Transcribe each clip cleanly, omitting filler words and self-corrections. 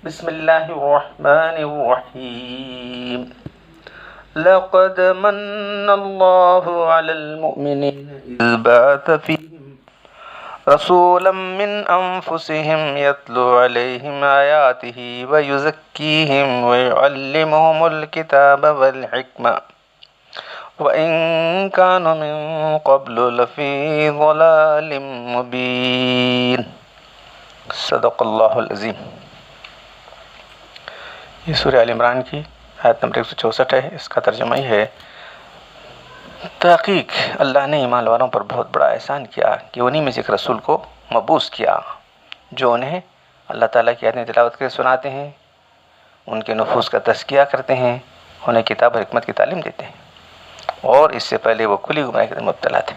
بسم الله الرحمن الرحيم. لقد من الله على المؤمنين إذ بعث فيهم رسولا من أنفسهم يتلو عليهم آياته ويزكيهم ويعلمهم الكتاب والحكمة وإن كانوا من قبل لفي ضلال مبين. صدق اللہ العظیم. یہ سورہ آل عمران کی آیت نمبر 164 ہے. اس کا ترجمہ یہ ہے: تحقیق اللہ نے ایمان والوں پر بہت بڑا احسان کیا کہ انہی میں سے ایک رسول کو مبعوث کیا جو انہیں اللہ تعالیٰ کی آیتیں تلاوت کر سناتے ہیں، ان کے نفوس کا تزکیہ کرتے ہیں، انہیں کتاب و حکمت کی تعلیم دیتے ہیں، اور اس سے پہلے وہ کھلی گمراہی کے مبتلا تھے.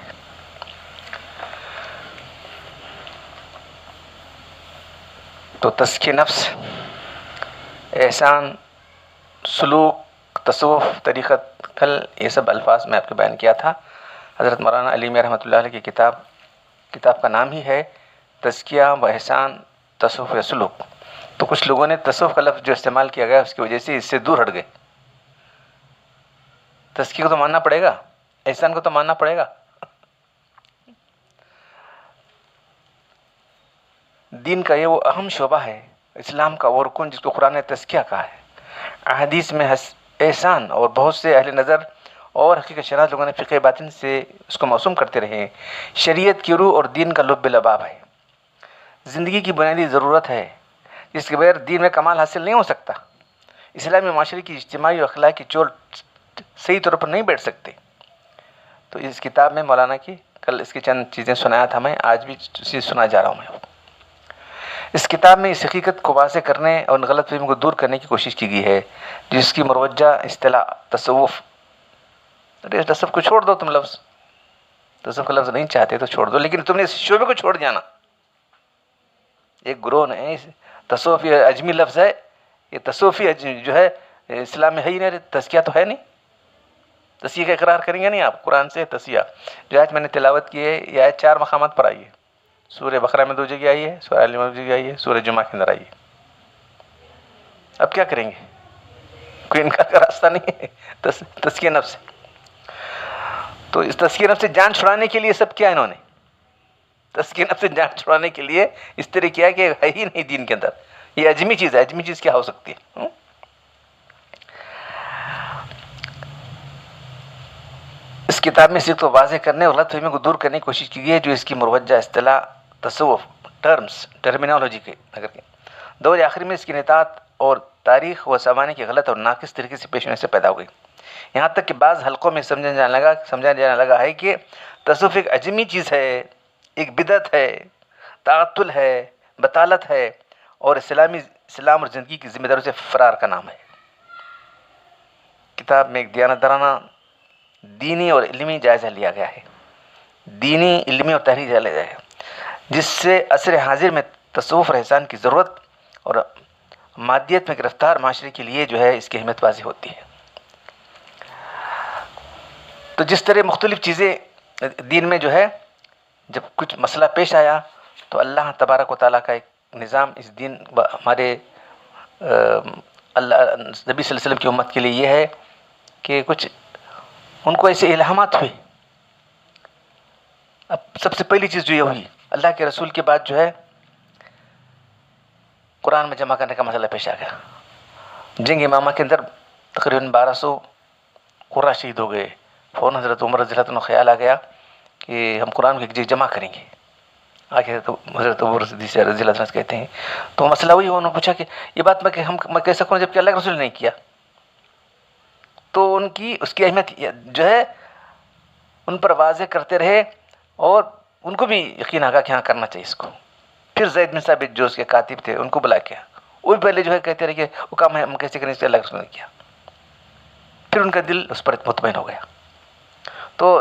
تو تزکیہ نفس، احسان، سلوک، تصوف، طریقت، کل یہ سب الفاظ میں آپ کو بیان کیا تھا. حضرت مولانا علی میاں رحمۃ اللہ علیہ کی کتاب کا نام ہی ہے تزکیہ و احسان، تصوف یا سلوک. تو کچھ لوگوں نے تصوف کا لفظ جو استعمال کیا گیا اس کی وجہ سے اس سے دور ہٹ گئے. تزکیہ کو تو ماننا پڑے گا، احسان کو تو ماننا پڑے گا. دین کا یہ وہ اہم شعبہ ہے، اسلام کا وہ رکن جس کو قرآن نے تزکیہ کہا ہے. احادیث میں احسان اور بہت سے اہل نظر اور حقیقت شناس لوگوں نے فقہ باطن سے اس کو موسوم کرتے رہے ہیں. شریعت کی روح اور دین کا لب لباب ہے، زندگی کی بنیادی ضرورت ہے جس کے بغیر دین میں کمال حاصل نہیں ہو سکتا. اسلامی معاشرے کی اجتماعی اور اخلاقی چول صحیح طور پر نہیں بیٹھ سکتے. تو اس کتاب میں مولانا کی کل اس کی چند چیزیں سنایا تھا میں، آج بھی اسے سنا جا رہا ہوں میں. اس کتاب میں اس حقیقت کو واضح کرنے اور ان غلط فہمیوں کو دور کرنے کی کوشش کی گئی ہے جس کی مروجہ اصطلاح تصوف. تصوف کو چھوڑ دو، تم لفظ تصوف کا لفظ نہیں چاہتے تو چھوڑ دو، لیکن تم نے اس شعبے کو چھوڑ جانا. ایک گروہ نے تصوف یہ اجمی لفظ ہے، یہ تصوفی جو ہے اسلام میں ہے ہی نہیں. تزکیہ تو ہے نہیں، تزکیہ کا اقرار کریں گے نہیں آپ. قرآن سے تزکیہ جو آیت میں نے تلاوت کی ہے یہ آیت 4 مقامات پر آئی ہے. سورہ بقرہ میں 2 جگہ آئی ہے، سورہ آل عمران میں 2 جگہ آئی ہے، سورہ جمعہ کے اندر آئی ہے. اب کیا کریں گے؟ کوئی انکار کا راستہ نہیں ہے. تزکیہ نفس. تو اس تزکیہ نفس سے جان چھڑانے کے لیے سب کیا انہوں نے؟ تزکیہ نفس سے جان چھڑانے کے لیے اس طرح کیا کہ ہے ہی نہیں دین کے اندر. یہ اجمی چیز ہے. اجمی چیز کیا ہو سکتی ہے؟ اس کتاب میں صرف تو واضح کرنے اور غلط فہمیوں کو دور کرنے کی کوشش کی گئی ہے جو اس کی مروجہ اصطلاح تصوف ٹرمینالوجی کے اگر کہ دور آخری میں اس کی نطاعت اور تاریخ و زمانے کے غلط اور ناقص طریقے سے پیش ہونے سے پیدا ہو گئی. یہاں تک کہ بعض حلقوں میں سمجھا جانے لگا ہے کہ تصوف ایک اجمی چیز ہے، ایک بدعت ہے، تعطل ہے، بطالت ہے اور اسلام اور زندگی کی ذمہ داریوں سے فرار کا نام ہے. کتاب میں ایک دیانتدارانہ دینی اور علمی جائزہ لیا گیا ہے، دینی، علمی اور تحریری جائزہ لیا گیا ہے جس سے عصر حاضر میں تصوف اور احسان کی ضرورت اور مادیت میں گرفتار معاشرے کے لیے جو ہے اس کی اہمیت واضح ہوتی ہے. تو جس طرح مختلف چیزیں دین میں جو ہے جب کچھ مسئلہ پیش آیا تو اللہ تبارک و تعالیٰ کا ایک نظام اس دین ہمارے اللہ نبی صلی اللہ علیہ وسلم کی امت کے لیے یہ ہے کہ کچھ ان کو ایسے الہامات ہوئے. اب سب سے پہلی چیز جو یہ ہوئی، اللہ کے رسول کے بعد جو ہے قرآن میں جمع کرنے کا مسئلہ پیش آ گیا. جنگ امامہ کے اندر تقریباً 1200 قرہ شہید ہو گئے. فوراً حضرت عمر رضی اللہ عنہ خیال آ گیا کہ ہم قرآن کو ایک جگہ جمع کریں گے. آگے تو حضرت عمر رضی اللہ عنہ کہتے ہیں تو مسئلہ وہی. انہوں نے پوچھا کہ یہ بات میں کہہ سکوں جب کہ اللہ کے رسول نے نہیں کیا. تو اس کی اہمیت جو ہے ان پر واضح کرتے رہے اور ان کو بھی یقین آ گیا کہ ہاں کرنا چاہیے اس کو. پھر زید بن ثابت جو اس کے کاتب تھے ان کو بلا کے وہ بھی پہلے جو ہے کہتے رہے کہ وہ کام ہے ہم کیسے کریں، اس کے اللہ کے رسول نے کیا. پھر ان کا دل اس پر مطمئن ہو گیا. تو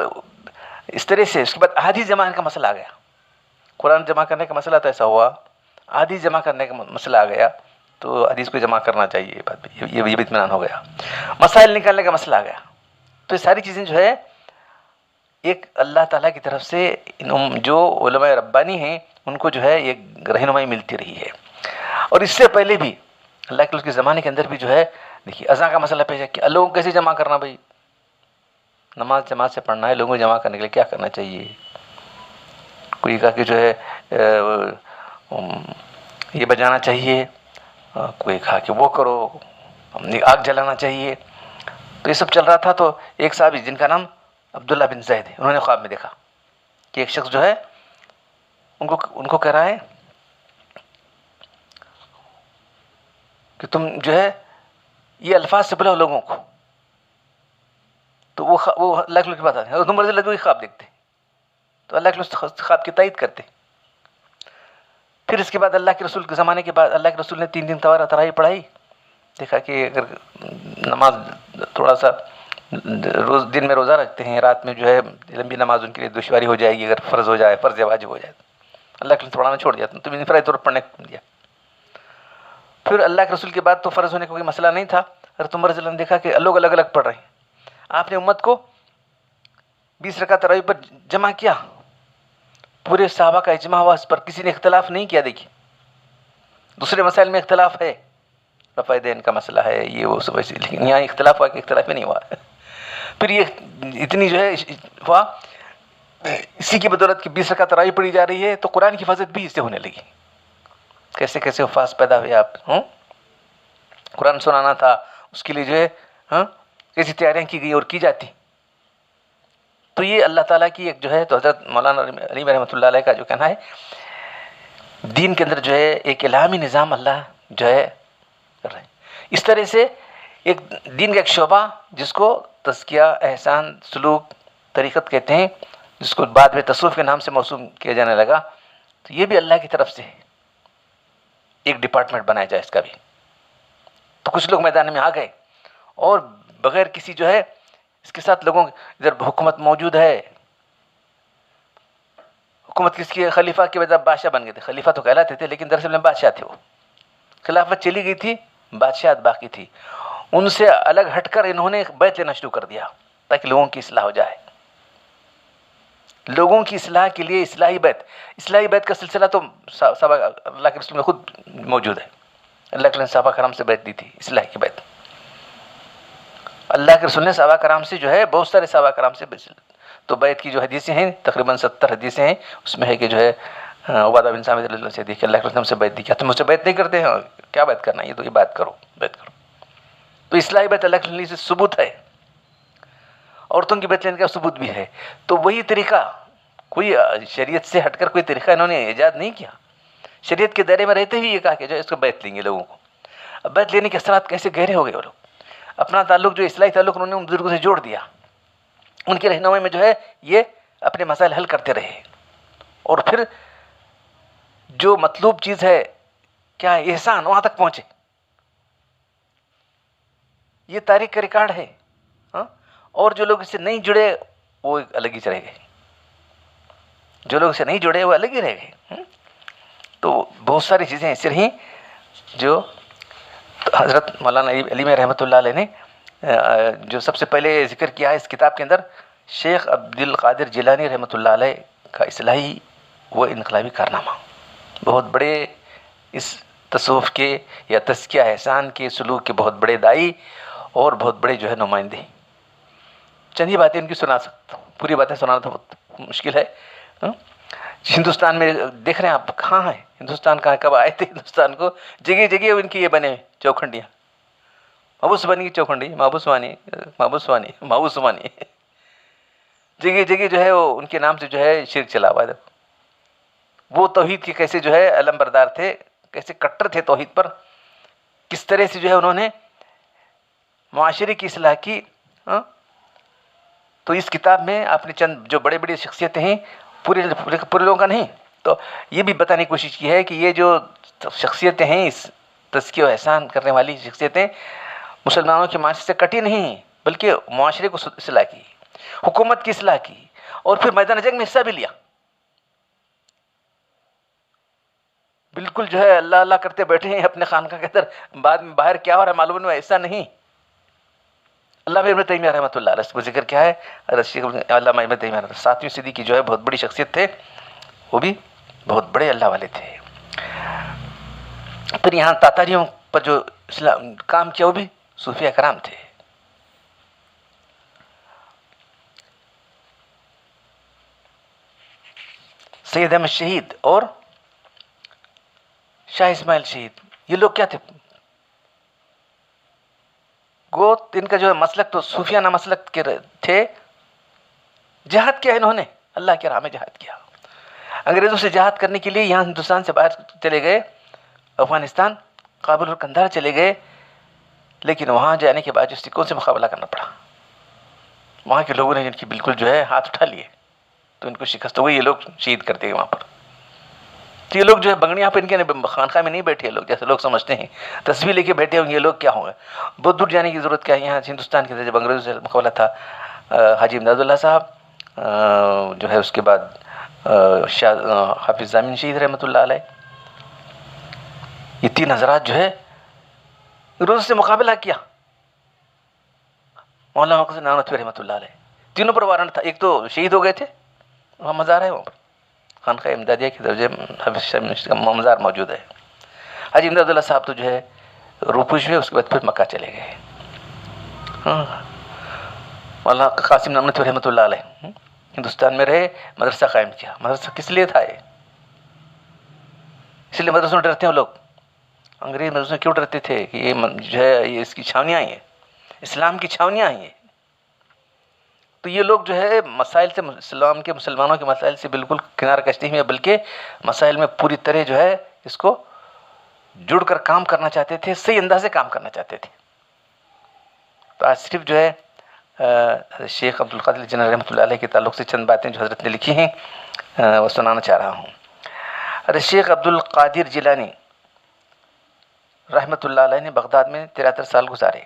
اس طرح سے اس کے بعد احادیث جمع کا مسئلہ آ گیا. قرآن جمع کرنے کا مسئلہ تو ایسا ہوا، احادیث جمع کرنے کا مسئلہ آ گیا تو حدیث کو جمع کرنا چاہیے. یہ بات یہ بھی اطمینان ہو گیا. مسائل نکالنے کا مسئلہ آ گیا. تو یہ ساری چیزیں جو ہے ایک اللہ تعالیٰ کی طرف سے جو علماء ربانی ہیں ان کو جو ہے ایک رہنمائی ملتی رہی ہے. اور اس سے پہلے بھی اللہ کے اس کے زمانے کے اندر بھی جو ہے دیکھیے اذان کا مسئلہ پیش ہے کہ لوگوں کو کیسے جمع کرنا بھائی، نماز جماعت سے پڑھنا ہے، لوگوں کو جمع کرنے کے لیے کیا کرنا چاہیے. کوئی کہا کہ جو ہے یہ بجانا چاہیے، کوئی کہا کہ وہ کرو، آگ جلانا چاہیے. تو یہ سب چل رہا تھا. تو ایک صحابی جن کا نام عبداللہ بن زید ہے، انہوں نے خواب میں دیکھا کہ ایک شخص جو ہے ان کو کہہ رہا ہے کہ تم جو ہے یہ الفاظ سے بلاؤ لوگوں کو. تو وہ اللہ کے بات آتے ہیں، تم مرضی لگے خواب دیکھتے، تو اللہ کے خواب کی تائید کرتے. پھر اس کے بعد اللہ کے رسول کے زمانے کے بعد اللہ کے رسول نے 3 دن تراویح پڑھائی. دیکھا کہ اگر نماز تھوڑا سا دن میں روزہ رکھتے ہیں، رات میں جو ہے لمبی نماز ان کے لیے دشواری ہو جائے گی. اگر فرض ہو جائے، فرض واجب ہو جائے، اللہ کے تھوڑا نہ چھوڑ دیا، تم انفرادی طور پر پڑھنے کو دیا. پھر اللہ کے رسول کے بعد تو فرض ہونے کا کوئی مسئلہ نہیں تھا. حضرت عمر رضی اللہ عنہ نے دیکھا کہ لوگ الگ الگ پڑھ رہے ہیں. آپ نے امت کو 20 رکعت تراویح پر جمع کیا. پورے صحابہ کا اجماع ہوا اس پر، کسی نے اختلاف نہیں کیا. دیکھیے دوسرے مسائل میں اختلاف ہے، رفع دین کا مسئلہ ہے، یہ وہ سب ایسے، لیکن یہاں اختلاف ہوا کہ اختلاف ہی نہیں ہوا. پھر یہ اتنی جو ہے ہوا، اسی کی بدولت کہ 20 رکعت تراویح پڑھی جا رہی ہے، تو قرآن کی حفاظت بھی اس سے ہونے لگی. کیسے کیسے حفاظ پیدا ہوئے. آپ قرآن سنانا تھا، اس کے لیے جو ہے کیسی تیاریاں کی گئی اور کی جاتی. تو یہ اللہ تعالیٰ کی ایک جو ہے، تو حضرت مولانا علی رحمۃ اللہ علیہ کا جو کہنا ہے، دین کے اندر جو ہے ایک الہامی نظام اللہ جو ہے کر رہے ہیں. اس طرح سے ایک دین کا ایک شعبہ جس کو تزکیہ، احسان، سلوک، طریقت کہتے ہیں، جس کو بعد میں تصوف کے نام سے موسوم کیا جانے لگا، تو یہ بھی اللہ کی طرف سے ایک ڈپارٹمنٹ بنایا جائے اس کا بھی. تو کچھ لوگ میدان میں آ گئے اور بغیر کسی جو ہے اس کے ساتھ لوگوں، ادھر حکومت موجود ہے، حکومت کس کی؟ خلیفہ کے بعد بادشاہ بن گئے تھے. خلیفہ تو کہلاتے تھے لیکن دراصل میں بادشاہ تھے. وہ خلافت چلی گئی تھی، بادشاہت باقی تھی. ان سے الگ ہٹ کر انہوں نے بیعت لینا شروع کر دیا تاکہ لوگوں کی اصلاح ہو جائے. لوگوں کی اصلاح کے لیے اصلاحی بیعت کا سلسلہ تو صحابہ اللہ کے رسول میں خود موجود ہے. اللہ کے رسول نے صحابہ کرام سے بیعت دی تھی، اصلاح کی بیعت. اللہ کے رسول نے صحابہ کرام سے جو ہے بہت سارے صحابہ کرام سے تو بیعت کی جو حدیثیں ہیں تقریباً 70 حدیثیں ہیں. اس میں ہے کہ جو ہے عبادہ بن صامت رضی اللہ عنہ سے دیکھ کے اللہ کے رسول نے ہم سے بیعت دی. کیا تم مجھ سے بیعت نہیں کرتے ہیں؟ کیا بیعت کرنا ہے؟ یہ تو یہ بیعت کرو. تو اصلاحی بیعت اللہ کے رسول سے ثبوت ہے. عورتوں کی بیعت لینے کا ثبوت بھی ہے. تو وہی طریقہ، کوئی شریعت سے ہٹ کر کوئی طریقہ انہوں نے ایجاد نہیں کیا. شریعت کے دائرے میں رہتے ہوئے یہ کہا کہ جو اس کو بیعت لیں گے لوگوں کو. اب بیعت لینے کے اثرات کیسے گہرے ہو گئے. وہ لوگ اپنا تعلق جو اصلاحی تعلق انہوں نے ان بزرگوں سے جوڑ دیا. ان کی رہنمائی میں جو ہے یہ اپنے مسائل حل کرتے رہے. اور پھر جو مطلوب چیز ہے کیا ہے، احسان، وہاں تک پہنچے. یہ تاریخ کا ریکارڈ ہے. اور جو لوگ اس سے نہیں جڑے وہ الگ ہی رہ گئے. جو لوگ اس سے نہیں جڑے وہ الگ ہی رہ گئے. تو بہت ساری چیزیں ایسی رہیں جو حضرت مولانا علی رحمۃ اللہ علیہ نے جو سب سے پہلے ذکر کیا ہے اس کتاب کے اندر، شیخ عبد القادر جیلانی رحمۃ اللہ علیہ کا اصلاحی و انقلابی کارنامہ. بہت بڑے اس تصوف کے یا تزکیہ احسان کے سلوک کے بہت بڑے دائی اور بہت بڑے جو ہے نمائندے. چند ہی باتیں ان کی سنا سکتا ہوں، پوری باتیں سنانا تو بہت مشکل ہے. ہندوستان میں دیکھ رہے ہیں آپ، کہاں ہیں ہندوستان، کہاں کب آئے تھے ہندوستان کو؟ جگہ جگہ ان کی یہ بنے چوکھنڈیاں، محبوس بانی کی چوکھنڈی، محبوس وانی جگہ جگہ جو ہے وہ ان کے نام سے جو ہے شرک چلا ہوا ہے. وہ توحید کے کیسے جو ہے علم بردار تھے، کیسے کٹر تھے توحید پر، کس طرح سے جو ہے انہوں نے معاشرے کی اصلاح کی. تو اس کتاب میں آپ نے چند جو بڑے بڑی شخصیتیں ہیں، پورے لوگوں کا نہیں، تو یہ بھی بتانے کی کوشش کی ہے کہ یہ جو شخصیتیں ہیں، اس تزکیہ و احسان کرنے والی شخصیتیں مسلمانوں کے معاشرے سے کٹی نہیں، بلکہ معاشرے کو اصلاح کی، حکومت کی اصلاح کی، اور پھر میدان جنگ میں حصہ بھی لیا. بالکل جو ہے اللہ اللہ کرتے بیٹھے ہیں اپنے خانقاہ کے اندر، بعد میں باہر کیا ہو رہا ہے معلوم نہیں، ایسا نہیں. علامہ ابن تیمیہ رحمۃ اللہ علیہ کو ذکر کیا ہے، علامہ ابن تیمیہ 7ویں صدی کی جو ہے بہت بڑی شخصیت تھے، وہ بھی بہت بڑے اللہ والے تھے. پھر یہاں تاتاریوں پر جو اسلام کام کیا وہ بھی صوفیہ کرام تھے. سید احمد شہید اور شاہ اسماعیل شہید یہ لوگ کیا تھے؟ گو ان کا جو ہے مسلک تو صوفیانہ مسلک کے تھے. جہاد کیا انہوں نے؟ اللہ کے راہ میں جہاد کیا. انگریزوں سے جہاد کرنے کے لیے یہاں ہندوستان سے باہر چلے گئے، افغانستان کابل اور قندھار چلے گئے، لیکن وہاں جانے کے بعد جو کون سے مقابلہ کرنا پڑا. وہاں کے لوگوں نے ان کی بالکل جو ہے ہاتھ اٹھا لیے تو ان کو شکست ہو گئی. یہ لوگ شہید کرتے گئے وہاں پر. تو یہ لوگ جو ہے بنگڑیاں پہن کے خانقاہ میں نہیں بیٹھے لوگ جیسے لوگ سمجھتے ہیں، تصویر لے کے بیٹھے ہوں گے. یہ لوگ کیا ہوں گے؟ بہت دور جانے کی ضرورت کیا ہے؟ یہاں ہندوستان کے جب انگریزوں سے مقابلہ تھا، حاجی امداد اللہ صاحب جو ہے، اس کے بعد حافظ ضامن شہید رحمۃ اللہ علیہ، یہ تین حضرات جو ہے انگریزوں سے مقابلہ کیا. مولانا مقصد نانوتوی رحمۃ اللہ علیہ، تینوں پر وارنٹ تھا. ایک تو شہید ہو گئے تھے، وہاں مزار ہے، وہاں پر خانقاہ امدادیہ کے درجے حافظ کا مزار موجود ہے. حاجی امداد اللہ صاحب تو جو ہے روپوش ہوئے، اس کے بعد پھر مکہ چلے گئے. مولانا قاسم نانوتوی رحمۃ اللہ علیہ ہندوستان میں رہے، مدرسہ قائم کیا. مدرسہ کس لیے تھا؟ یہ اس لیے مدرسوں ڈرتے ہیں لوگ. انگریز مدرسوں کیوں ڈرتے تھے؟ کہ یہ جو ہے یہ اس کی چھاونیاں ہیں، اسلام کی چھاونیاں ہیں. تو یہ لوگ جو ہے مسائل سے، اسلام کے مسلمانوں کے مسائل سے بالکل کنار کشتے ہوئے، بلکہ مسائل میں پوری طرح جو ہے اس کو جڑ کر کام کرنا چاہتے تھے، صحیح انداز سے کام کرنا چاہتے تھے. تو آج صرف جو ہے شیخ عبد القادر جیلانی رحمۃ اللہ علیہ کے تعلق سے چند باتیں جو حضرت نے لکھی ہیں وہ سنانا چاہ رہا ہوں. ارے شیخ عبد القادر جیلانی رحمۃ اللہ علیہ نے بغداد میں 73 سال گزارے.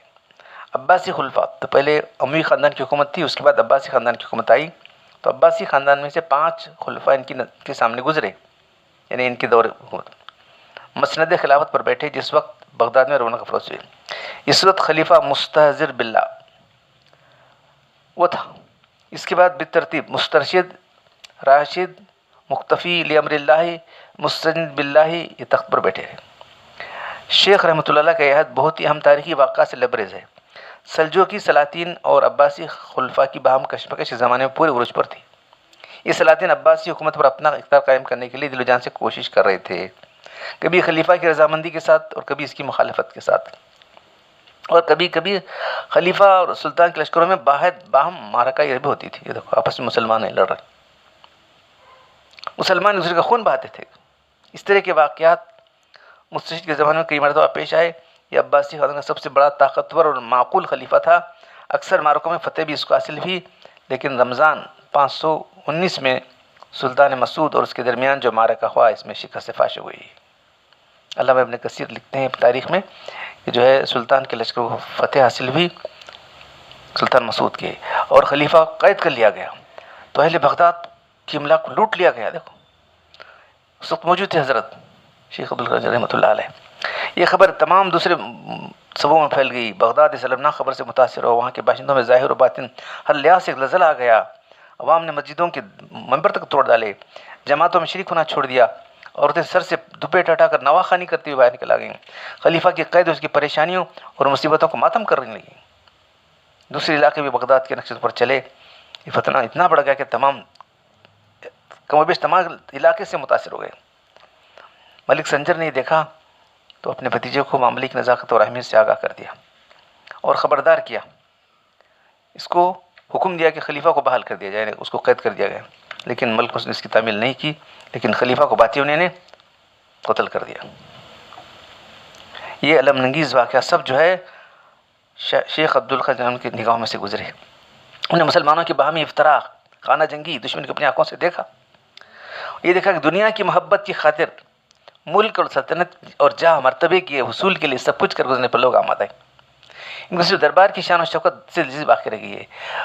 عباسی خلفاء، تو پہلے اموی خاندان کی حکومت تھی، اس کے بعد عباسی خاندان کی حکومت آئی. تو عباسی خاندان میں سے 5 خلفاء ان کے سامنے گزرے، یعنی ان کے دور حکومت. مسند خلافت پر بیٹھے جس وقت بغداد میں رونق افروز ہوئی. اس وقت خلیفہ مستحضر باللہ وہ تھا. اس کے بعد بالترتیب مسترشد، راشد، مقتفی لامر اللہ، مستند باللہ یہ تخت پر بیٹھے ہیں. شیخ رحمۃ اللہ کا یہ عہد بہت ہی اہم تاریخی واقعات سے لبریز ہے. سلجوقی سلاطین اور عباسی خلفاء کی باہم کشمکش کے زمانے میں پورے عروج پر تھی. یہ سلاطین عباسی حکومت پر اپنا اقتدار قائم کرنے کے لیے دل و جان سے کوشش کر رہے تھے، کبھی خلیفہ کی رضامندی کے ساتھ اور کبھی اس کی مخالفت کے ساتھ، اور کبھی کبھی خلیفہ اور سلطان کے لشکروں میں باہم معرکہ یہ بھی ہوتی تھی. یہ دیکھو آپس میں مسلمان نہیں لڑ رہے، مسلمان دوسرے کا خون بہاتے تھے. اس طرح کے واقعات مستشد کے زمانے میں کئی مرتبہ پیش آئے. یہ عباسی خاندان کا سب سے بڑا طاقتور اور معقول خلیفہ تھا. اکثر معرکوں میں فتح بھی اس کو حاصل ہوئی، لیکن رمضان 519 میں سلطان مسعود اور اس کے درمیان جو معرکہ ہوا اس میں شکست فاش ہوئی. علامہ ابن کثیر لکھتے ہیں تاریخ میں کہ جو ہے سلطان کے لشکر کو فتح حاصل ہوئی سلطان مسعود کے، اور خلیفہ قید کر لیا گیا. تو اہل بغداد کی املاک کو لوٹ لیا گیا. دیکھو اس وقت موجود تھے حضرت شیخ عبد القادر رحمۃ اللہ علیہ. یہ خبر تمام دوسرے صوبوں میں پھیل گئی. بغداد اس المناک خبر سے متاثر ہو، وہاں کے باشندوں میں ظاہر و باطن ہر لحاظ سے ایک زلزلہ آ گیا. عوام نے مسجدوں کے منبر تک توڑ ڈالے، جماعتوں میں شریک ہونا چھوڑ دیا. عورتیں سر سے دوپٹہ ہٹا کر نواخوانی کرتے ہوئے باہر نکل آ گئیں. خلیفہ کی قید اس کی پریشانیوں اور مصیبتوں کو ماتم کرنے لگیں. دوسرے علاقے بھی بغداد کے نقشے پر چلے. یہ فتنہ اتنا بڑھ گیا کہ تمام کم و بیش تمام علاقے سے متاثر ہو گئے. ملک سنجر نے یہ دیکھا تو اپنے بھتیجے کو معاملے کی نزاکت اور اہمیت سے آگاہ کر دیا اور خبردار کیا. اس کو حکم دیا کہ خلیفہ کو بحال کر دیا جائے، اس کو قید کر دیا گیا. لیکن ملک نے اس کی تعمیل نہیں کی، لیکن خلیفہ کو باتیوں نے قتل کر دیا. یہ علم انگیز واقعہ سب جو ہے شیخ عبد القادر کی نگاہوں میں سے گزرے. انہیں مسلمانوں کی باہمی افتراق، خانہ جنگی، دشمن کو اپنی آنکھوں سے دیکھا. یہ دیکھا کہ دنیا کی محبت کی خاطر ملک اور سلطنت اور جاہ مرتبے کے حصول کے لیے سب کچھ کر گزرنے پر لوگ آمادہ ہیں. ان کو صرف دربار کی شان و شوکت سے لذیذ باقی رہی ہے.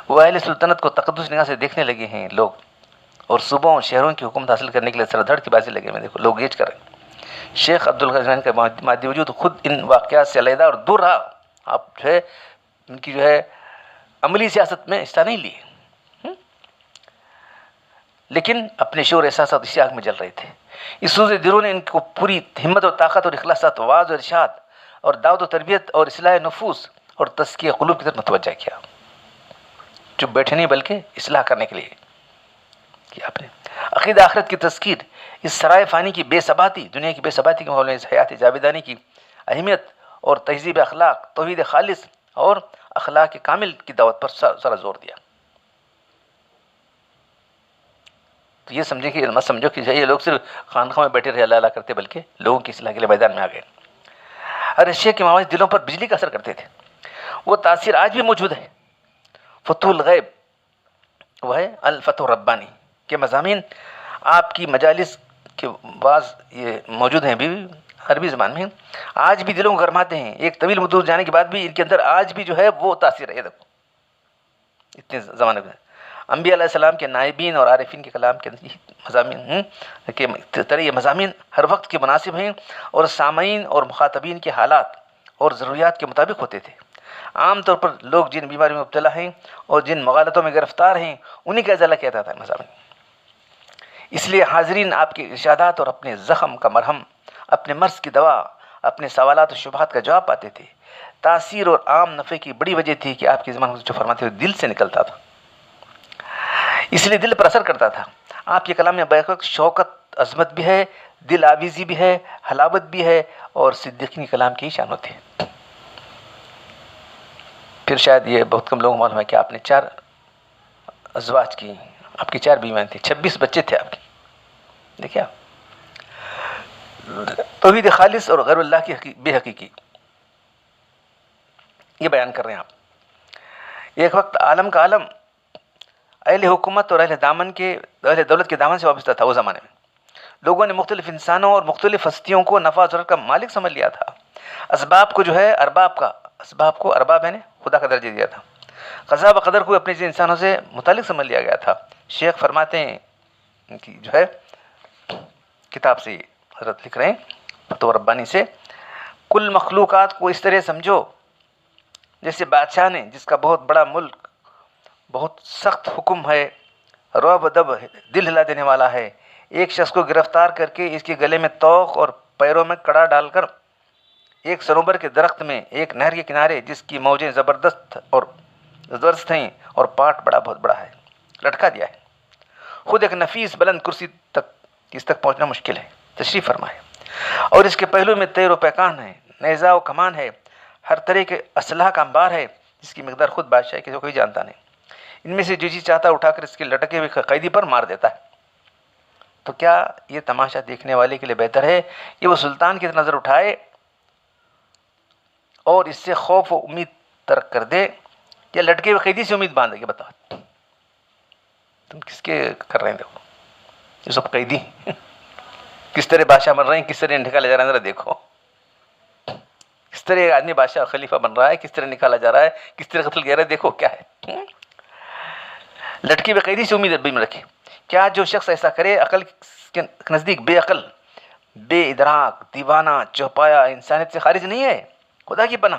وہ اہل سلطنت کو تقدس نگاہ سے دیکھنے لگے ہیں لوگ، اور صوبوں اور شہروں کی حکومت حاصل کرنے کے لیے سر دھڑ کی بازی لگے ہوئے. دیکھو لوگ گیج کر رہے ہیں. شیخ عبد القادر کا مادی وجود خود ان واقعات سے علیحدہ اور دور رہا. آپ جو ہے ان کی جو ہے عملی سیاست میں حصہ نہیں لیے، لیکن اپنے شعور احساسات اسی آگ میں جل رہے تھے. اس سوز دلوں نے ان کو پوری ہمت اور طاقت اور اخلاصات، واعظ و ارشاد، اور دعوت و تربیت اور اصلاح نفوس اور تزکیہ قلوب کی طرف متوجہ کیا. چپ بیٹھے نہیں بلکہ اصلاح کرنے کے لیے کیا آپ نے. عقیدہ آخرت کی تذکیر، اس سرائے فانی کی بے ثباتی، دنیا کی بے ثباتی کے ماحول میں اس حیات جاویدانی کی اہمیت اور تہذیب اخلاق، توحید خالص اور اخلاق کامل کی دعوت پر سارا زور دیا. تو یہ سمجھے کہ مت سمجھو کہ یہ لوگ صرف خانقاہ میں بیٹھے رہے اللہ اللہ کرتے، بلکہ لوگوں کی اصلاح کے لیے میدان میں آ گئے. ہر اشیاء کے مواقع دلوں پر بجلی کا اثر کرتے تھے. وہ تاثیر آج بھی موجود ہے. فتح الغیب وہ ہے الفتح الربانی کے مضامین آپ کی مجالس کے بعض یہ موجود ہیں بھی عربی زبان میں، آج بھی دلوں کو گرماتے ہیں. ایک طویل مدت جانے کے بعد بھی ان کے اندر آج بھی جو ہے وہ تاثیر ہے. دیکھو اتنے زمانے میں انبیاء علیہ السلام کے نائبین اور عارفین کے کلام کے مضامین کہ طرح یہ مضامین ہر وقت کے مناسب ہیں اور سامعین اور مخاطبین کے حالات اور ضروریات کے مطابق ہوتے تھے. عام طور پر لوگ جن بیماریوں میں مبتلا ہیں اور جن مغالطوں میں گرفتار ہیں انہیں کا ازالہ کیا جاتا ہے مضامین. اس لیے حاضرین آپ کے ارشادات اور اپنے زخم کا مرہم، اپنے مرض کی دوا، اپنے سوالات و شبہات کا جواب پاتے تھے. تاثیر اور عام نفع کی بڑی وجہ تھی کہ آپ کی زبان جو فرماتے ہوئے دل سے نکلتا تھا، اس لیے دل پر اثر کرتا تھا. آپ کے کلام میں بیک وقت شوکت، عظمت بھی ہے، دل آویزی بھی ہے، حلاوت بھی ہے اور صدیقین کلام کی شان ہوتی ہے. پھر شاید یہ بہت کم لوگوں کو معلوم ہے کہ آپ نے 4 ازواج کی، آپ کی 4 بیویاں تھیں، 26 بچے تھے آپ کے. دیکھیں آپ توحید خالص اور غیر اللہ کی بے حقیقی یہ بیان کر رہے ہیں آپ. ایک وقت عالم کا عالم اہل حکومت اور اہل دولت کے دامن سے وابستہ تھا. وہ زمانے میں لوگوں نے مختلف انسانوں اور مختلف ہستیوں کو نفع و ضرر کا مالک سمجھ لیا تھا. اسباب کو جو ہے اسباب کو ارباب یعنی خدا کا درجہ دیا تھا. قضا و قدر کو اپنے جیسے انسانوں سے متعلق سمجھ لیا گیا تھا. شیخ فرماتے ہیں کہ جو ہے کتاب سے حضرت لکھ رہے ہیں فتح ربانی سے، کل مخلوقات کو اس طرح سمجھو جیسے بادشاہ نے جس کا بہت بڑا ملک، بہت سخت حکم ہے، رعب و دب دل ہلا دینے والا ہے، ایک شخص کو گرفتار کر کے اس کے گلے میں توق اور پیروں میں کڑا ڈال کر ایک سنوبر کے درخت میں ایک نہر کے کنارے جس کی موجیں زبردست ہیں اور پاٹ بہت بڑا ہے لٹکا دیا ہے. خود ایک نفیس بلند کرسی اس تک پہنچنا مشکل ہے. تشریف فرمائے. اور اس کے پہلو میں تیر و پیکان ہے، نیزہ و کمان ہے، ہر طرح کے اسلحہ کا انبار ہے جس کی مقدار خود بادشاہ کسی کوئی جانتا نہیں. ان میں سے جو چیز چاہتا اٹھا کر اس کے لٹکے ہوئے قیدی پر مار دیتا ہے. تو کیا یہ تماشا دیکھنے والے کے لیے بہتر ہے کہ وہ سلطان کی نظر اٹھائے اور اس سے خوف و امید ترک کر دے، یا لٹکے ہوئے قیدی سے امید باندھے؟ بتاؤ تم کس کے کر رہے ہیں؟ دیکھو یہ سب قیدی کس طرح بادشاہ بن رہے ہیں، کس طرح نکالے جا رہے ہیں، ذرا دیکھو کس طرح ایک آدمی بادشاہ خلیفہ بن رہا ہے، کس طرح نکالا جا رہا ہے، کس طرح قتل کیا رہا ہے. دیکھو کیا ہے. لٹکی ہوئے قیدی سے امید میں رکھی. کیا جو شخص ایسا کرے عقل کے نزدیک بے عقل، بے ادراک، دیوانہ، چوپایا، انسانیت سے خارج نہیں ہے؟ خدا کی پناہ،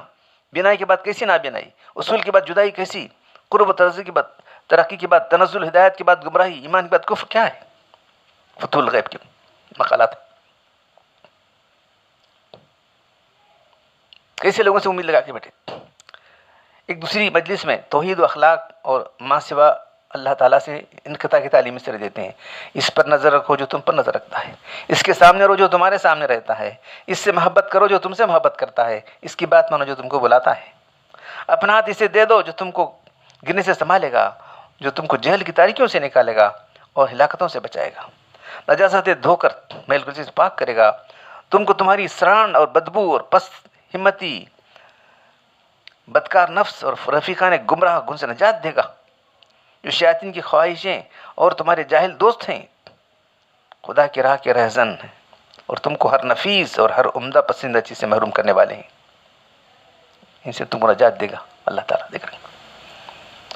بینائی کے بعد کیسی نابینائی، اصول کے بعد جدائی کیسی، قرب و ترقی کے بعد تنزل، ہدایت کے بعد گمراہی، ایمان کے بعد کفر. کیا ہے فتح الغیب کے مقالات. کیسے لوگوں سے امید لگا کے بیٹھے. ایک دوسری مجلس میں توحید و اخلاق اور ما سوا اللہ تعالیٰ سے انقطاع کی تعلیم اس طرح دیتے ہیں. اس پر نظر رکھو جو تم پر نظر رکھتا ہے، اس کے سامنے رہو جو تمہارے سامنے رہتا ہے، اس سے محبت کرو جو تم سے محبت کرتا ہے، اس کی بات مانو جو تم کو بلاتا ہے. اپنا ہاتھ اسے دے دو جو تم کو گرنے سے سنبھالے گا، جو تم کو جہل کی تاریکیوں سے نکالے گا اور ہلاکتوں سے بچائے گا، نجاستیں دھو کر میل کچی سے پاک کرے گا، تم کو تمہاری سران اور بدبو اور پست ہمتی، بدکار نفس اور رفیقان گمراہ گن سے نجات دے گا، جو شیاطین کی خواہشیں اور تمہارے جاہل دوست ہیں، خدا کی راہ کے رہزن ہیں اور تم کو ہر نفیس اور ہر عمدہ پسندہ چیز سے محروم کرنے والے ہیں. ان سے تم کو نجات دے گا اللہ تعالیٰ. دیکھ رہے ہیں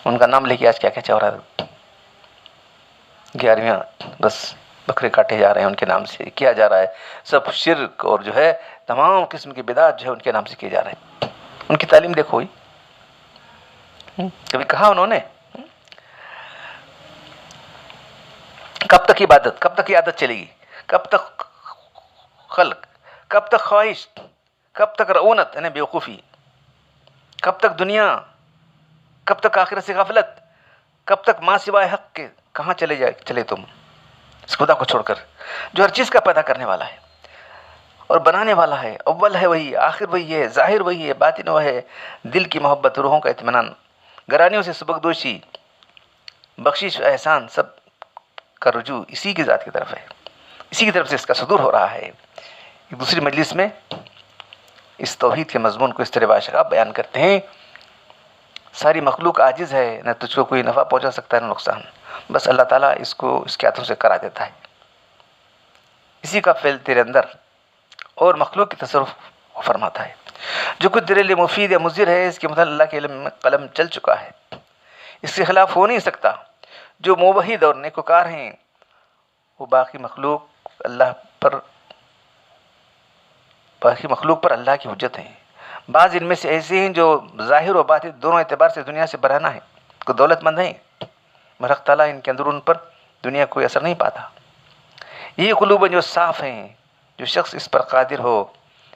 ان کا نام لے کے آج کیا کیا چل رہا ہے. 11ویں بس بکرے کاٹے جا رہے ہیں ان کے نام سے، کیا جا رہا ہے سب شرک اور جو ہے تمام قسم کی بدعات جو ہے ان کے نام سے کیے جا رہے ہیں. ان کی تعلیم دیکھو ہی. کبھی کہا انہوں نے کب تک عبادت، کب تک یہ عادت چلے گی، کب تک خلق، کب تک خواہش، کب تک رعونت یعنی بیوقوفی، کب تک دنیا، کب تک آخرت سے غفلت، کب تک ماں سوائے حق کے کہاں چلے تم اس خدا کو چھوڑ کر جو ہر چیز کا پیدا کرنے والا ہے اور بنانے والا ہے، اول ہے وہی، آخر وہی ہے، ظاہر وہی ہے، باطن وہ ہے، دل کی محبت، روحوں کا اطمینان، گرانیوں سے سبکدوشی، بخشش و احسان، سب کا رجوع اسی کی ذات کی طرف ہے، اسی کی طرف سے اس کا صدور ہو رہا ہے۔ ایک دوسری مجلس میں اس توحید کے مضمون کو اس طرح باشعاب بیان کرتے ہیں، ساری مخلوق عاجز ہے، نہ تجھ کو کوئی نفع پہنچا سکتا ہے نہ نقصان، بس اللہ تعالیٰ اس کو اس کے ہاتھوں سے کرا دیتا ہے، اسی کا فعل تیرے اندر اور مخلوق کی تصرف فرماتا ہے۔ جو کچھ تیرے لیے مفید یا مضر ہے اس کے متعلق اللہ کے علم میں قلم چل چکا ہے، اس کے خلاف ہو نہیں سکتا۔ جو موحد اور نیکوکار ہیں وہ باقی مخلوق پر اللہ کی حجت ہیں۔ بعض ان میں سے ایسے ہیں جو ظاہر و باطن دونوں اعتبار سے دنیا سے برہنہ ہیں، کو دولت مند ہیں، مگر حق تعالیٰ ان کے اندرون پر دنیا کوئی اثر نہیں پاتا۔ یہ قلوب جو صاف ہیں، جو شخص اس پر قادر ہو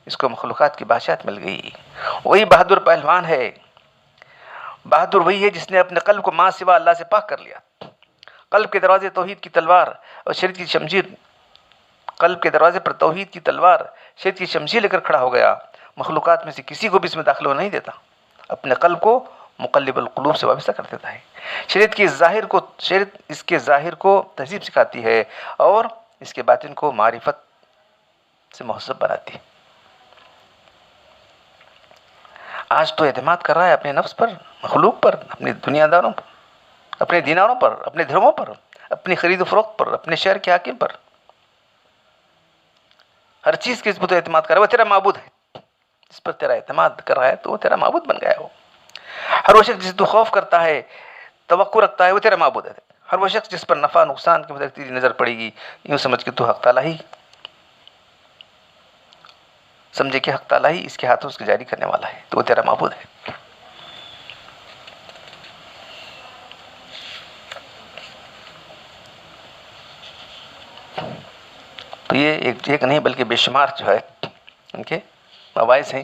اس کو مخلوقات کی بادشاہت مل گئی، وہی بہادر پہلوان ہے۔ بہادر وہی ہے جس نے اپنے قلب کو ماں سوا اللہ سے پاک کر لیا، قلب کے دروازے توحید کی تلوار اور شریعت کی شمشیر، قلب کے دروازے پر توحید کی تلوار شریعت کی شمشیر لے کر کھڑا ہو گیا، مخلوقات میں سے کسی کو بھی اس میں داخل ہونے نہیں دیتا، اپنے قلب کو مقلب القلوب سے وابستہ کر دیتا ہے۔ شریعت اس کے ظاہر کو تہذیب سکھاتی ہے اور اس کے باطن کو معرفت سے محسوب بناتی ہے۔ آج تو اعتماد کر رہا ہے اپنے نفس پر، مخلوق پر، اپنے دنیا داروں پر، اپنے دیناروں پر، اپنے دھرموں پر، اپنی خرید و فروخت پر، اپنے شہر کے حاکم پر، ہر چیز کے اس پر تو اعتماد کر رہا ہے، وہ تیرا معبود ہے، جس پر تیرا اعتماد کر رہا ہے تو وہ تیرا معبود بن گیا ہے۔ وہ ہر وہ شخص جس تو خوف کرتا ہے، توقع رکھتا ہے، وہ تیرا معبود ہے۔ ہر وہ شخص جس پر نفع نقصان کی متعلق تیری نظر پڑے گی، یوں سمجھ کہ تو حق تعالیٰ ہی سمجھے کہ حق تعالیٰ ہی اس کے ہاتھوں سے جاری کرنے والا ہے، تو وہ تیرا معبود ہے۔ تو یہ ایک نہیں بلکہ بے شمار جو ہے ان کے مواعظ ہیں۔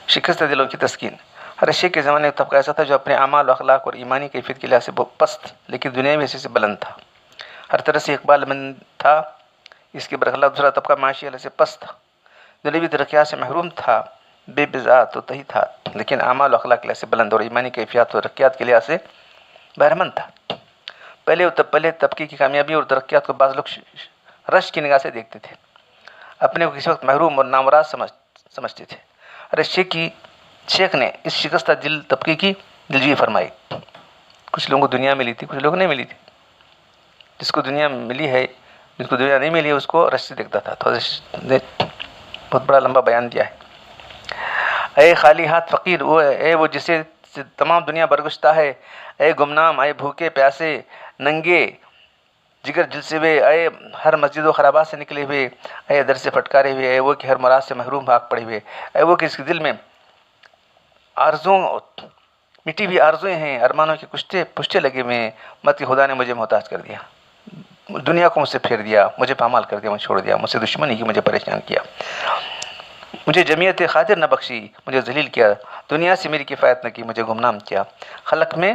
شکستہ دلوں کی تسکین۔ ہر شے کے زمانے میں طبقہ ایسا تھا جو اپنے اعمال و اخلاق اور ایمانی کیفیت کے لحاظ سے بہت پست لیکن دنیاوی حیثیت سے بلند تھا، ہر طرح سے اقبال مند تھا۔ اس کے برخلاف دوسرا طبقہ معاشی حالت سے پست تھا، دنیاوی ترقیات سے محروم تھا، بے بذات و تہی تھا، لیکن اعمال و اخلاق کے لحاظ سے بلند اور ایمانی کیفیات و ترقیات کے لحاظ سے بہرمند تھا۔ پہلے طبقے کی کامیابی اور ترقیات کو بعض لوگ رش کی نگاہ سے دیکھتے تھے، اپنے کو کسی وقت محروم اور نامراز سمجھتے تھے۔ شیخ نے اس شکستہ دل طبقے کی دلجوئی فرمائی۔ کچھ لوگوں کو دنیا ملی تھی، کچھ لوگوں کو نہیں ملی تھی۔ جس کو دنیا ملی ہے، جس کو دنیا نہیں ملی ہے، اس کو رش سے دیکھتا تھا۔ تو حضرت نے بہت بڑا لمبا بیان دیا ہے۔ اے خالی ہاتھ فقیر، اے وہ جسے سے تمام دنیا برگشتہ ہے، اے گمنام، اے بھوکے پیاسے ننگے جگر جلسے ہوئے، اے ہر مسجد و خرابات سے نکلے ہوئے، اے در سے پھٹکارے ہوئے، اے وہ کہ ہر مراد سے محروم بھاگ پڑے ہوئے، اے وہ کہ اس کے دل میں آرزوں مٹی ہوئی آرزویں ہیں، ارمانوں کے پشتے لگے ہوئے ہیں، مت کہ خدا نے مجھے محتاج کر دیا، دنیا کو مجھ سے پھیر دیا، مجھے پامال کر دیا، مجھے چھوڑ دیا، مجھ سے دشمنی کی، مجھے پریشان کیا، مجھے جمعیت خاطر نہ بخشی، مجھے ذلیل کیا، دنیا سے میری کفایت نہ کی، مجھے گمنام کیا، خلق میں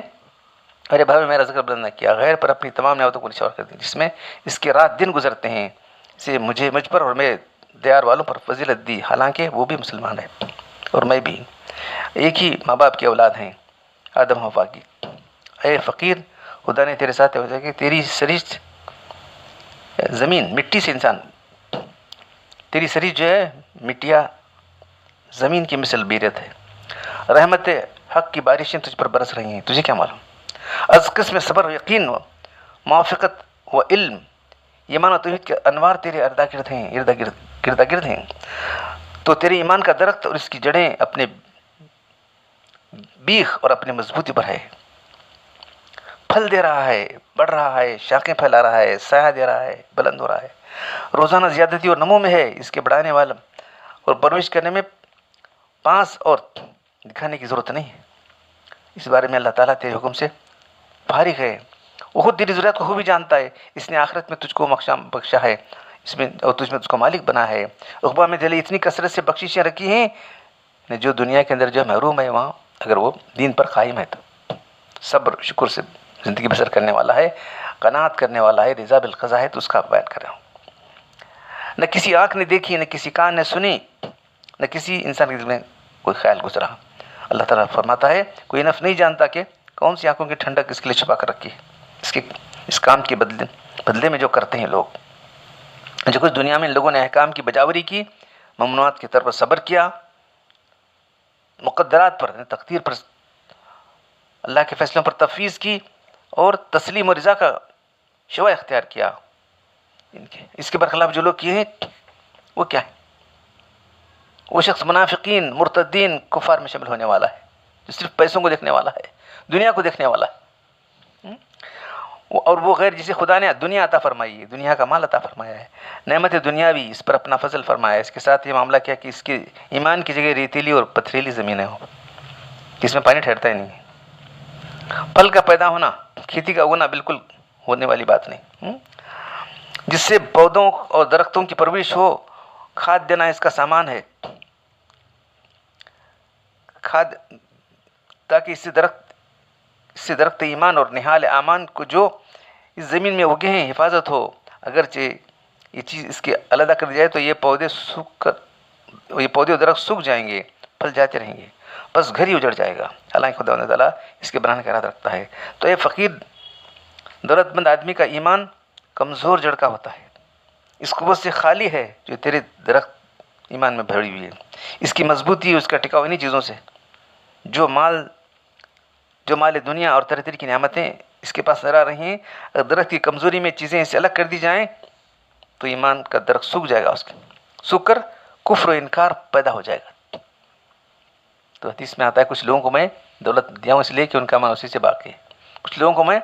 میرے بھائی میں میرا ذکر بلند نہ کیا، غیر پر اپنی تمام نعمتوں کو نچھاور کر دی، جس میں اس کے رات دن گزرتے ہیں، اسے مجھ پر اور میرے دیار والوں پر فضیلت دی، حالانکہ وہ بھی مسلمان ہیں اور میں بھی ایک ہی ماں باپ کی اولاد ہیں، آدم حوا کی۔ اے فقیر، خدا نے تیرے ساتھ وجہ کہ تیری سرشت زمین مٹی سے انسان، تیری سرشت جو ہے مٹیا زمین کی مثل بیرت ہے، رحمت حق کی بارشیں تجھ پر برس رہی ہیں، تجھے کیا معلوم؟ از قسم صبر و یقین و موافقت و علم، ایمان و توحید کے انوار تیرے اردا گرد ہیں، تو تیرے ایمان کا درخت اور اس کی جڑیں اپنے بیخ اور اپنے مضبوطی پر ہے، پھل دے رہا ہے، بڑھ رہا ہے، شاخیں پھیلا رہا ہے، سایہ دے رہا ہے، بلند ہو رہا ہے، روزانہ زیادتی اور نمو میں ہے، اس کے بڑھانے والا اور پرورش کرنے میں پانس اور دکھانے کی ضرورت نہیں ہے۔ اس بارے میں اللہ تعالیٰ تیرے حکم سے فارغ ہے وہ خود تیری ضرورت کو خوبی جانتا ہے. اس نے آخرت میں تجھ کو بخشا ہے اس میں، اور تجھ میں تجھ کو مالک بنا ہے. عقبہ میں تیرے اتنی کثرت سے بخششیں رکھی ہیں جو دنیا کے اندر جو محروم ہے وہاں اگر وہ دین پر قائم ہے تو صبر شکر سے زندگی بسر کرنے والا ہے، قناعت کرنے والا ہے، رضا بالقضا ہے، تو اس کا بیان کر رہا ہوں. نہ کسی آنکھ نے دیکھی، نہ کسی کان نے سنی، نہ کسی انسان کے دل میں کوئی خیال گزرا. اللہ تعالیٰ فرماتا ہے کوئی نفس نہیں جانتا کہ کون سی آنکھوں کی ٹھنڈک اس کے لیے چھپا کر رکھی ہے اس کام کے بدلے میں جو کرتے ہیں لوگ. جو کچھ دنیا میں لوگوں نے احکام کی بجاوری کی، ممنوعات کی طرف صبر کیا، مقدرات پر تقدیر پر اللہ کے فیصلوں پر تفویض کی اور تسلیم و رضا کا شیوہ اختیار کیا، اس کے برخلاف جو لوگ کیے ہیں وہ کیا ہے؟ وہ شخص منافقین، مرتدین، کفار میں شامل ہونے والا ہے جو صرف پیسوں کو دیکھنے والا ہے، دنیا کو دیکھنے والا ہے. اور وہ غیر جسے خدا نے دنیا عطا فرمائی ہے، دنیا کا مال عطا فرمایا ہے، نعمت دنیاوی، اس پر اپنا فضل فرمایا ہے. اس کے ساتھ یہ معاملہ کیا کہ اس کے ایمان کی جگہ ریتیلی اور پتھریلی زمینیں ہوں جس میں پانی ٹھہرتا ہی نہیں ہے. پھل کا پیدا ہونا، کھیتی کا اگنا بالکل ہونے والی بات نہیں. جس سے پودوں اور درختوں کی پرورش ہو، کھاد دینا اس کا سامان ہے، کھاد تاکہ اس سے درخت ایمان اور نہال امان کو جو اس زمین میں اگے ہیں حفاظت ہو. اگرچہ یہ چیز اس کے علیحدہ کر دی جائے تو یہ پودے اور درخت سوکھ جائیں گے، پھل جاتے رہیں گے، بس گھر ہی اجڑ جائے گا. حالانکہ خدا تعالیٰ اس کے بنانے کا ارادہ رکھتا ہے. تو یہ فقیر دولت مند آدمی کا ایمان کمزور جڑ کا ہوتا ہے، اس قوت سے خالی ہے جو تیرے درخت ایمان میں بھری ہوئی ہے. اس کی مضبوطی، اس کا ٹکاؤ انہی چیزوں سے جو مال دنیا اور طرح طرح کی نعمتیں اس کے پاس نظر آ رہی ہیں. اگر درخت کی کمزوری میں چیزیں اسے الگ کر دی جائیں تو ایمان کا درخت سوکھ جائے گا، اس کے سوکھ کر کفر و انکار پیدا ہو جائے گا. تو حدیث میں آتا ہے کچھ لوگوں کو میں دولت دیا ہوں اس لیے کہ ان کا ایمان اسی سے باقی ہے، کچھ لوگوں کو میں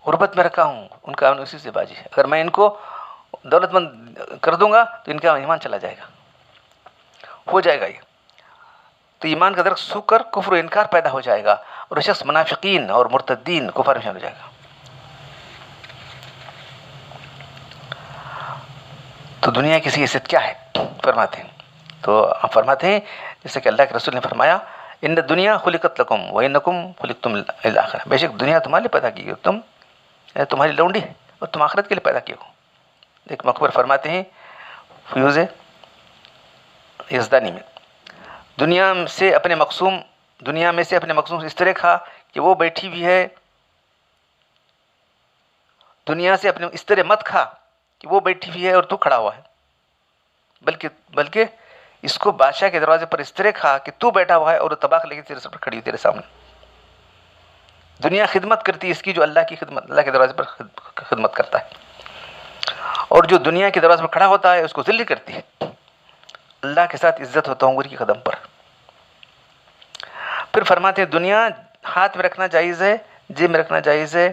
غربت میں رکھا ہوں ان کا ایمان اسی سے باقی ہے. اگر میں ان کو دولت مند کر دوں گا تو ان کا ایمان چلا جائے گا، ہو جائے گا یہ. تو ایمان کا درخت سوکھ کر کفر و انکار پیدا ہو جائے گا اور شخص منافقین اور مرتدین کفار میں شامل ہو جائے گا. تو دنیا کی حیثیت کیا ہے فرماتے ہیں؟ تو آپ فرماتے ہیں جیسے کہ اللہ کے رسول نے فرمایا ان دنیا خلقت لکم وانکم خلقتم للآخرہ، بے شک دنیا تمہارے لیے پیدا کی گئی، تمہاری لونڈی ہے اور تم آخرت کے لیے پیدا کیے ہو. ایک مقبر فرماتے ہیں فیوز یزدانی میں، دنیا میں سے اپنے مقصوم سے اس طرح کھا کہ وہ بیٹھی ہوئی ہے، دنیا سے اپنے اس طرح مت کھا کہ وہ بیٹھی ہوئی ہے اور تو کھڑا ہوا ہے، بلکہ اس کو بادشاہ کے دروازے پر اس طرح کھا کہ تو بیٹھا ہوا ہے اور وہ طباخ لے کے تیرے سر پر کھڑی ہوئی تیرے سامنے. دنیا خدمت کرتی ہے اس کی جو اللہ کے دروازے پر خدمت کرتا ہے، اور جو دنیا کے دروازے پر کھڑا ہوتا ہے اس کو ذلیل کرتی ہے. اللہ کے ساتھ عزت ہوتا ہوں کی قدم پر. پھر فرماتے ہیں دنیا ہاتھ میں رکھنا جائز ہے، جیب میں رکھنا جائز ہے،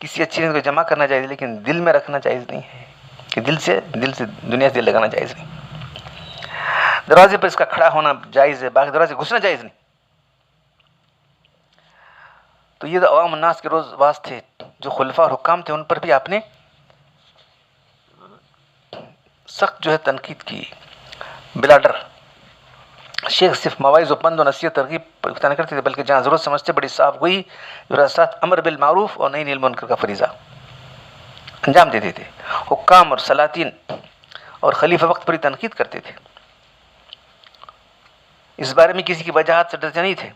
کسی اچھی چیز کو جمع کرنا جائز ہے، لیکن دل میں رکھنا جائز نہیں ہے کہ دل سے دنیا سے دل لگانا جائز نہیں. دروازے پر اس کا کھڑا ہونا جائز ہے، باقی دروازے گھسنا جائز نہیں. تو یہ عوام الناس کے روز باز تھے، جو خلفاء اور حکام تھے ان پر بھی آپ نے سخت جو ہے تنقید کی بلا ڈر. شیخ صرف مواعظ و پند و نصیحت ترغیب پر نہیں کرتے تھے، بلکہ جہاں ضرورت سمجھتے بڑی صاف گوئی جو ساتھ امر بالمعروف اور نہی عن المنکر کا فریضہ انجام دیتے تھے. حکام اور سلاطین اور خلیفہ وقت پر ہی تنقید کرتے تھے، اس بارے میں کسی کی وجاہت سے ڈرتے نہیں تھے.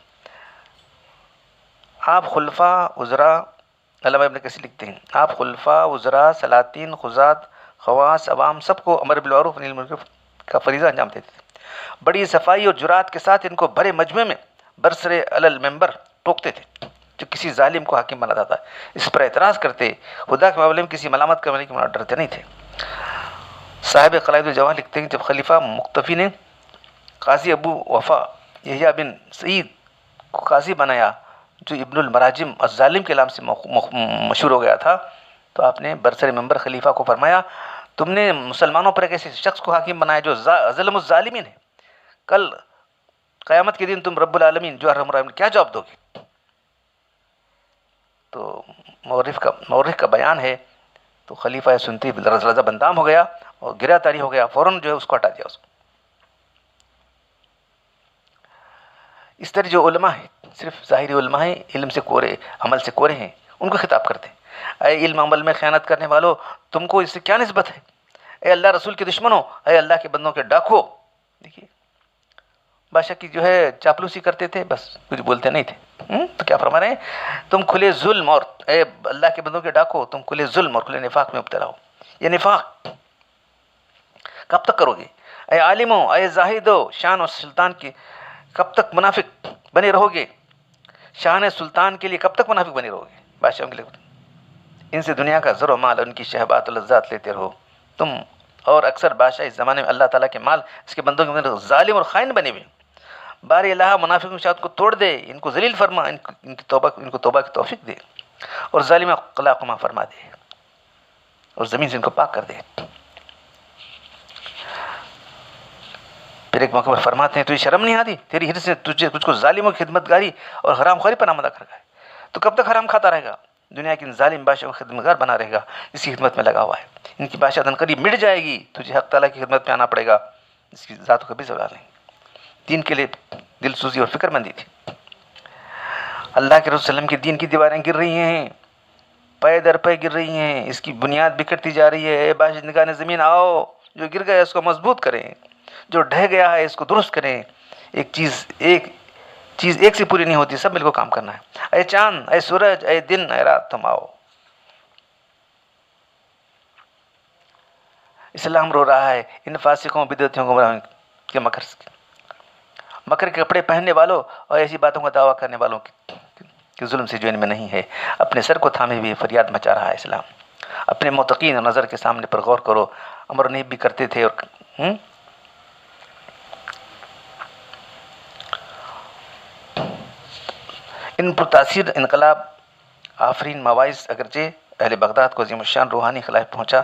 آپ خلفاء وزراء، علامہ ابن کثیر لکھتے ہیں آپ خلفاء وزراء سلاطین قضات خواص عوام سب کو امر بالمعروف و نہی عن المنکر کا فریضہ انجام دیتے تھے. بڑی صفائی اور جرات کے ساتھ ان کو بھرے مجمع میں برسر علی المنبر ٹوکتے تھے جو کسی ظالم کو حاکم بناتا تھا. اس پر اعتراض کرتے، خدا کے معاملے میں کسی ملامت کرنے کے ڈرتے نہیں تھے. صاحب قلائد الجواہر لکھتے ہیں جب خلیفہ مقتفی نے قاضی ابو وفا یحییٰ بن سعید کو قاضی بنایا جو ابن المراجم الظالم کے نام سے مشہور ہو گیا تھا، تو آپ نے برسر منبر خلیفہ کو فرمایا تم نے مسلمانوں پر ایک ایسے شخص کو حاکم بنایا جو ظلم الظالمین ہے، کل قیامت کے دن تم رب العالمین جو ارحم الراحمین کیا جواب دو گے؟ تو مورخ کا بیان ہے، تو خلیفہ سنتے ہی رضا بندام ہو گیا اور گرا تاری ہو گیا، فوراً جو ہے اس کو ہٹا دیا اس کو. اس طرح جو علماء ہیں، صرف ظاہری علماء ہیں، علم سے کورے، عمل سے کورے ہیں، ان کو خطاب کرتے ہیں. اے علم عمل میں خیانت کرنے والو، تم کو اس سے کیا نسبت ہے؟ اے اللہ رسول کے دشمنوں، اے اللہ کے بندوں کے ڈاکو. دیکھیے بادشاہ کی جو ہے چاپلوسی کرتے تھے، بس کچھ بولتے نہیں تھے. تو کیا فرما رہے ہیں؟ تم کھلے ظلم اور اے اللہ کے بندوں کے ڈاکو، تم کھلے ظلم اور کھلے نفاق میں مبتلا ہو. یہ نفاق کب تک کرو گے؟ اے عالموں، اے زاہدو، شان اور سلطان کی کب تک منافق بنے رہو گے؟ شان سلطان کے لیے کب تک منافق بنے رہو گے؟ بادشاہوں کے لیے ان سے دنیا کا زر و مال، ان کی شہوات و لذات لیتے رہو تم. اور اکثر بادشاہ اس زمانے میں اللہ تعالیٰ کے مال اس کے بندوں کے اندر ظالم اور خائن بنے ہوئے. باری اللہ منافقوں کی شاعت کو توڑ دے، ان کو ذلیل فرما، ان کو توبہ کی توفیق دے، اور ظالمہ قلاقمہ فرما دے، اور زمین سے ان کو پاک کر دے. پھر ایک موقع پر فرماتے ہیں تجھے شرم نہیں آتی؟ تیری حرص نے تجھ کو ظالموں کی خدمت گاری اور حرام خوری پر آمادہ کر گئے. تو کب تک حرام کھاتا رہے گا؟ دنیا کے ان ظالم بادشاہوں کو خدمتگار بنا رہے گا، اس کی خدمت میں لگا ہوا ہے. ان کی بادشاہ دن قریب مٹ جائے گی، تجھے حق تعالیٰ کی خدمت میں آنا پڑے گا، اس کی ذات کو کبھی زوال نہیں. دین کے لیے دل سوزی اور فکر مندی تھی. اللہ کے رسول وسلم کے دین کی دیواریں گر رہی ہیں، پے در پے گر رہی ہیں، اس کی بنیاد بکھرتی جا رہی ہے. اے بادشاہ نگاہ زمین آؤ، جو گر گیا اس کو مضبوط کریں، جو ڈھہ گیا ہے اس کو درست کریں. ایک چیز ایک سے پوری نہیں ہوتی، سب مل کو کام کرنا ہے. اے چاند، اے سورج، اے دن، اے رات، تم آؤ. اسلام رو رہا ہے ان فاسقوں بدعتیوں گمراہوں کے مکر کے کپڑے پہننے والوں اور ایسی باتوں کا دعویٰ کرنے والوں کے ظلم سے جو ان میں نہیں ہے. اپنے سر کو تھامے ہوئے فریاد مچا رہا ہے اسلام. اپنے متقین اور نظر کے سامنے پر غور کرو. امر نیب بھی کرتے تھے اور ان پر تاثیر انقلاب آفرین مواعظ اگرچہ اہل بغداد کو عظیم الشان روحانی خلاف پہنچا،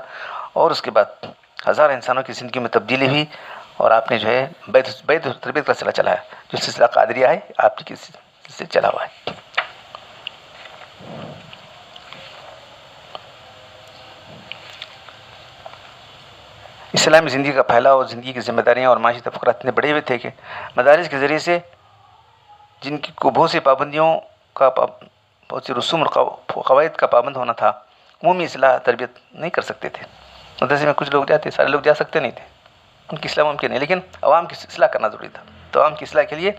اور اس کے بعد ہزار انسانوں کی زندگی میں تبدیلی ہوئی، اور آپ نے جو ہے بیت تربیت کا سلسلہ چلایا، جو سلسلہ قادریہ ہے آپ کی سے چلا ہوا ہے. اسلامی زندگی کا پھیلاؤ اور زندگی کی ذمہ داریاں اور معاشی تفکرات اتنے بڑے ہوئے تھے کہ مدارس کے ذریعے سے جن کی کو بہت سی پابندیوں کا، بہت سی رسوم اور قواعد کا پابند ہونا تھا، عمومی اصلاح تربیت نہیں کر سکتے تھے. مدرسے میں کچھ لوگ جاتے، سارے لوگ جا سکتے نہیں تھے، ان کی اصلاح ممکن نہیں، لیکن عوام کی اصلاح کرنا ضروری تھا. تو عوام کی اصلاح کے لیے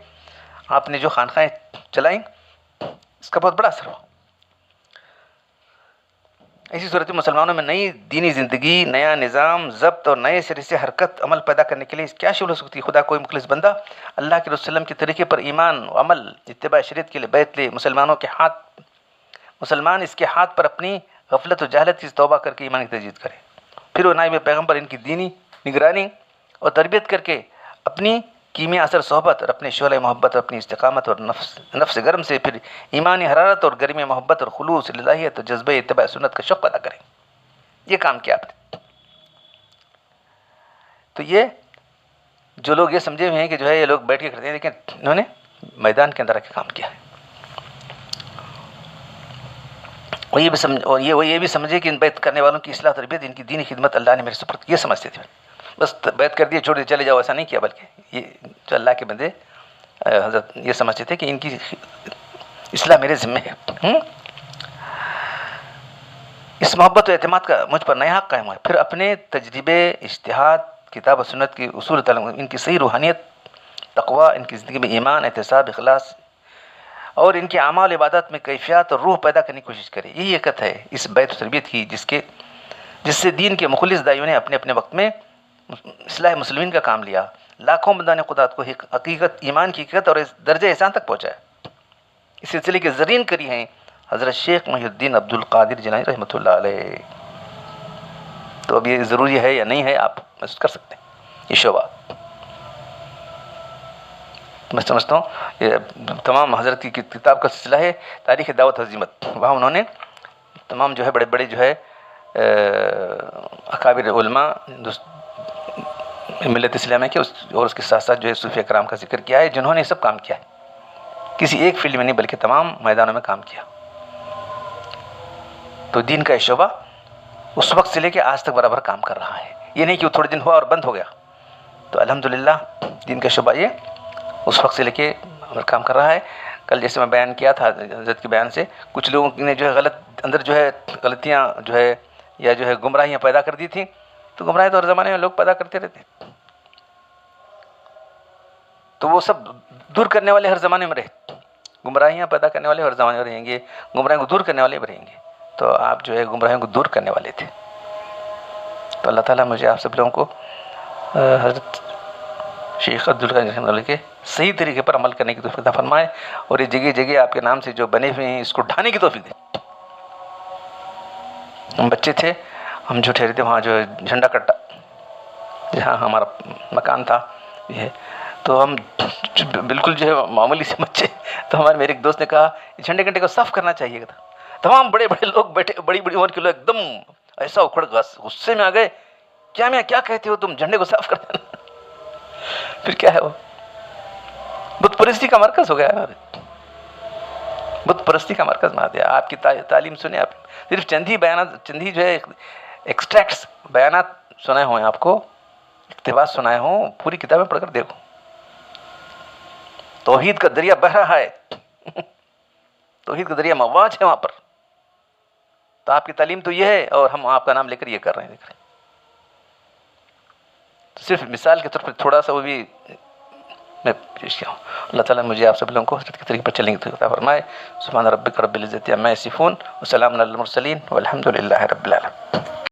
آپ نے جو خانقاہیں چلائیں اس کا بہت بڑا اثر ہوا. ایسی صورت میں مسلمانوں میں نئی دینی زندگی، نیا نظام ضبط اور نئے سرے سے حرکت عمل پیدا کرنے کے لیے کیا شغل ہو سکتی ہے؟ خدا کوئی مخلص بندہ اللہ کے رسول وسلم کے طریقے پر ایمان و عمل اتباع شریعت کے لیے بیعت لے، مسلمان اس کے ہاتھ پر اپنی غفلت و جہالت کی توبہ کر کے ایمان کی تجدید کرے، پھر وہ نائب پیغمبر ان کی دینی نگرانی اور تربیت کر کے اپنی کیمیا اثر صحبت اور اپنے شعلہ محبت اور اپنی استقامت اور نفس گرم سے پھر ایمانی حرارت اور گرمی محبت اور خلوص الہیت اور جذبہ اتباع سنت کا شوق پیدا کریں. یہ کام کیا آپ نے. تو یہ جو لوگ یہ سمجھے ہوئے ہیں کہ جو ہے یہ لوگ بیٹھ کے کرتے ہیں، لیکن انہوں نے میدان کے اندر آ کے کام کیا ہے. وہ یہ بھی سمجھے کہ ان بیعت کرنے والوں کی اصلاح تربیت، ان کی دینی خدمت اللہ نے میرے سپرد کی، یہ سمجھتے تھے. بس بیعت کر دیے چھوڑ دیے چلے جاؤ، ایسا نہیں کیا، بلکہ یہ جو اللہ کے بندے حضرت یہ سمجھتے تھے کہ ان کی اصلاح میرے ذمہ ہے. اس محبت و اعتماد کا مجھ پر نیا حق قائم ہوا. پھر اپنے تجربے، اجتہاد، کتاب و سنت کی اصول تعلیم، ان کی صحیح روحانیت، تقوی، ان کی زندگی میں ایمان، احتساب، اخلاص اور ان کے اعمال عبادت میں کیفیات اور روح پیدا کرنے کی کوشش کرے. یہی حقیقت ہے اس بیعت و تربیت کی، جس سے دین کے مخلص دائیوں نے اپنے اپنے وقت میں اصلاح مسلمین کا کام لیا، لاکھوں بندان خدا کو حقیقت ایمان کی حقیقت اور درجہ احسان تک پہنچایا. اس سلسلے کے زرین کری ہیں حضرت شیخ محی الدین عبد القادر جیلانی رحمۃ اللہ علیہ. تو اب یہ ضروری ہے یا نہیں ہے آپ محسوس کر سکتے ہیں. یہ شعبہ میں سمجھتا ہوں یہ تمام حضرت کی کتاب کا سلسلہ ہے تاریخ دعوت عظیمت. وہاں انہوں نے تمام جو ہے بڑے بڑے جو ہے اکابر علماء ملت اسلامیہ کے اور اس کے ساتھ ساتھ جو ہے صوفیہ کرام کا ذکر کیا ہے، جنہوں نے سب کام کیا ہے، کسی ایک فیلڈ میں نہیں بلکہ تمام میدانوں میں کام کیا. تو دین کا یہ شعبہ اس وقت سے لے کے آج تک برابر کام کر رہا ہے. یہ نہیں کہ وہ تھوڑے دن ہوا اور بند ہو گیا. تو الحمدللہ دین کا شعبہ یہ اس وقت سے لے کے کام کر رہا ہے. کل جیسے میں بیان کیا تھا حضرت کے بیان سے، کچھ لوگوں نے جو ہے غلط اندر جو ہے غلطیاں جو ہے یا جو ہے گمراہیاں پیدا کر دی تھیں. تو گمراہی تو ہر زمانے میں لوگ پیدا کرتے رہتے، تو وہ سب دور کرنے والے ہر زمانے میں رہے. گمراہیاں پیدا کرنے والے ہر زمانے میں رہیں گے، گمراہیوں کو دور کرنے والے بھی رہیں گے. تو آپ جو ہے گمراہیوں کو دور کرنے والے تھے. تو اللہ تعالیٰ مجھے آپ سب لوگوں کو حضرت شیخ عبدالقادر رحمۃ اللہ کے صحیح طریقے پر عمل کرنے کی توفیق عطا فرمائے، اور یہ جگہ جگہ آپ کے نام سے جو بنے ہوئے ہیں اس کو ڈھانے کی توفیق دے. ہم بچے تھے، ہم جو ٹھہرے تھے وہاں جو جھنڈا کٹا جہاں ہمارا مکان تھا یہ، تو ہم بالکل جو ہے معمولی سے بچے، تو ہمارے میرے ایک دوست نے کہا جھنڈے گھنٹے کو صاف کرنا چاہیے تھا. تمام بڑے بڑے لوگ بیٹھے، بڑی بڑی عمر کے لوگ ایک دم ایسا اکھڑ غصے میں آ گئے، کیا کہتے ہو تم، جھنڈے کو صاف کر دینا. پھر کیا ہے وہ بت پرستی کا مرکز ہو گیا ہے. بت پرستی کا مرکز بنا دیا. آپ کی تعلیم سنے، آپ صرف چند ہی بیانات، چند ہی جو ہے ایکسٹریکٹس بیانات سنائے ہوں آپ کو، اقتباس سنائے ہوں، پوری کتابیں پڑھ کر دیکھو. توحید کا دریا بہ رہا ہے، توحید کا دریا مواج ہے وہاں پر. تو آپ کی تعلیم تو یہ ہے، اور ہم آپ کا نام لے کر یہ کر رہے ہیں. صرف مثال کے طور پر تھوڑا سا وہ بھی میں پیش کیا ہوں. اللہ تعالیٰ مجھے آپ سب لوگوں کو حضرت کے طریقے پر چلنے کی توفیق عطا فرمائے. سبحان ربک رب العزت عما یصفون وسلام علی المرسلین والحمد للہ رب العالمین.